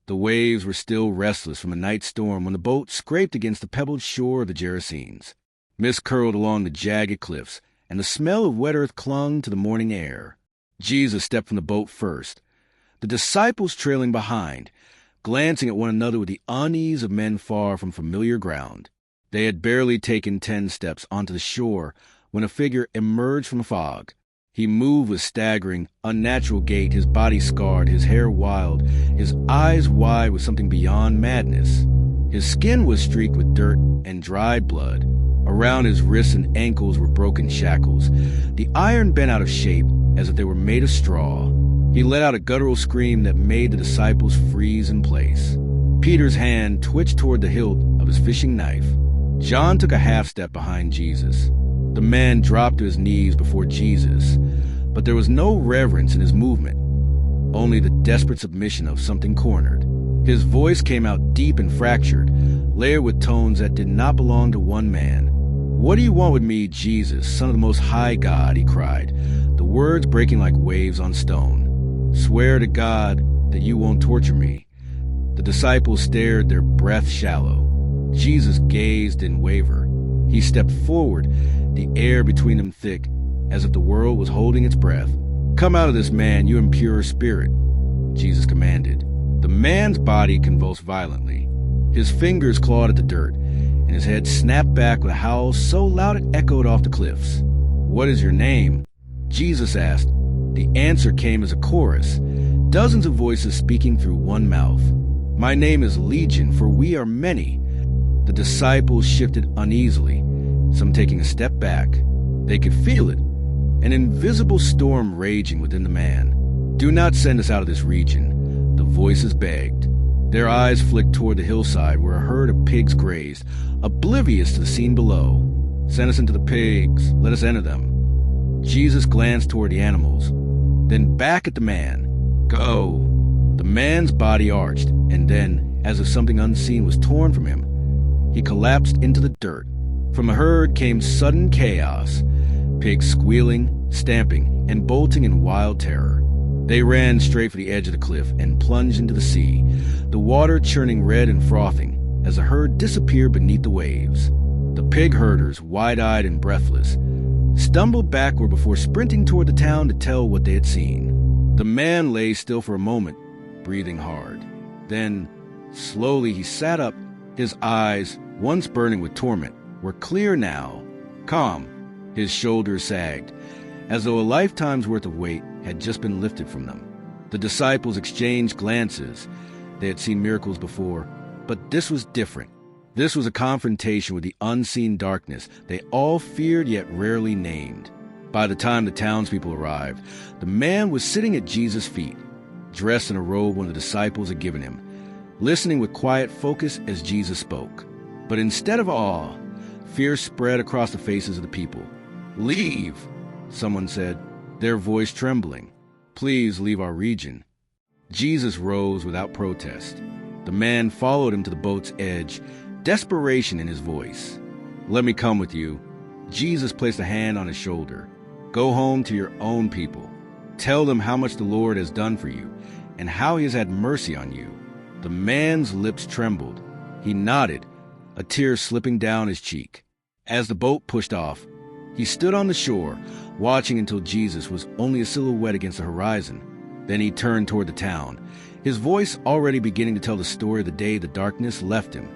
The waves were still restless from a night storm when the boat scraped against the pebbled shore of the Gerasenes. Mist curled along the jagged cliffs, and the smell of wet earth clung to the morning air. Jesus stepped from the boat first, the disciples trailing behind, glancing at one another with the unease of men far from familiar ground. They had barely taken 10 steps onto the shore when a figure emerged from the fog. He moved with staggering, unnatural gait, his body scarred, his hair wild, his eyes wide with something beyond madness. His skin was streaked with dirt and dried blood. Around his wrists and ankles were broken shackles, the iron bent out of shape as if they were made of straw. He let out a guttural scream that made the disciples freeze in place. Peter's hand twitched toward the hilt of his fishing knife. John took a half step behind Jesus. The man dropped to his knees before Jesus, but there was no reverence in his movement, only the desperate submission of something cornered. His voice came out deep and fractured, layered with tones that did not belong to one man. "What do you want with me, Jesus, Son of the Most High God?" he cried, the words breaking like waves on stone. "Swear to God that you won't torture me." The disciples stared, their breath shallow. Jesus gazed and wavered. He stepped forward, the air between them thick, as if the world was holding its breath. "Come out of this man, you impure spirit," Jesus commanded. The man's body convulsed violently. His fingers clawed at the dirt, and his head snapped back with a howl so loud it echoed off the cliffs. "What is your name?" Jesus asked. The answer came as a chorus, dozens of voices speaking through one mouth. "My name is Legion, for we are many." The disciples shifted uneasily, some taking a step back. They could feel it, an invisible storm raging within the man. "Do not send us out of this region," the voices begged. Their eyes flicked toward the hillside where a herd of pigs grazed, oblivious to the scene below. "Send us into the pigs, let us enter them." Jesus glanced toward the animals, then back at the man. "Go." The man's body arched, and then, as if something unseen was torn from him, he collapsed into the dirt. From the herd came sudden chaos, pigs squealing, stamping, and bolting in wild terror. They ran straight for the edge of the cliff and plunged into the sea, the water churning red and frothing as the herd disappeared beneath the waves. The pig herders, wide-eyed and breathless, stumbled backward before sprinting toward the town to tell what they had seen. The man lay still for a moment, breathing hard. Then, slowly he sat up. His eyes, once burning with torment, were clear now, calm. His shoulders sagged, as though a lifetime's worth of weight had just been lifted from them. The disciples exchanged glances. They had seen miracles before, but this was different. This was a confrontation with the unseen darkness they all feared yet rarely named. By the time the townspeople arrived, the man was sitting at Jesus' feet, dressed in a robe one of the disciples had given him, listening with quiet focus as Jesus spoke. But instead of awe, fear spread across the faces of the people. "Leave," someone said, their voice trembling. "Please leave our region." Jesus rose without protest. The man followed him to the boat's edge, desperation in his voice. "Let me come with you." Jesus placed a hand on his shoulder. "Go home to your own people. Tell them how much the Lord has done for you and how he has had mercy on you." The man's lips trembled. He nodded, a tear slipping down his cheek. As the boat pushed off, he stood on the shore, watching until Jesus was only a silhouette against the horizon. Then he turned toward the town, his voice already beginning to tell the story of the day the darkness left him.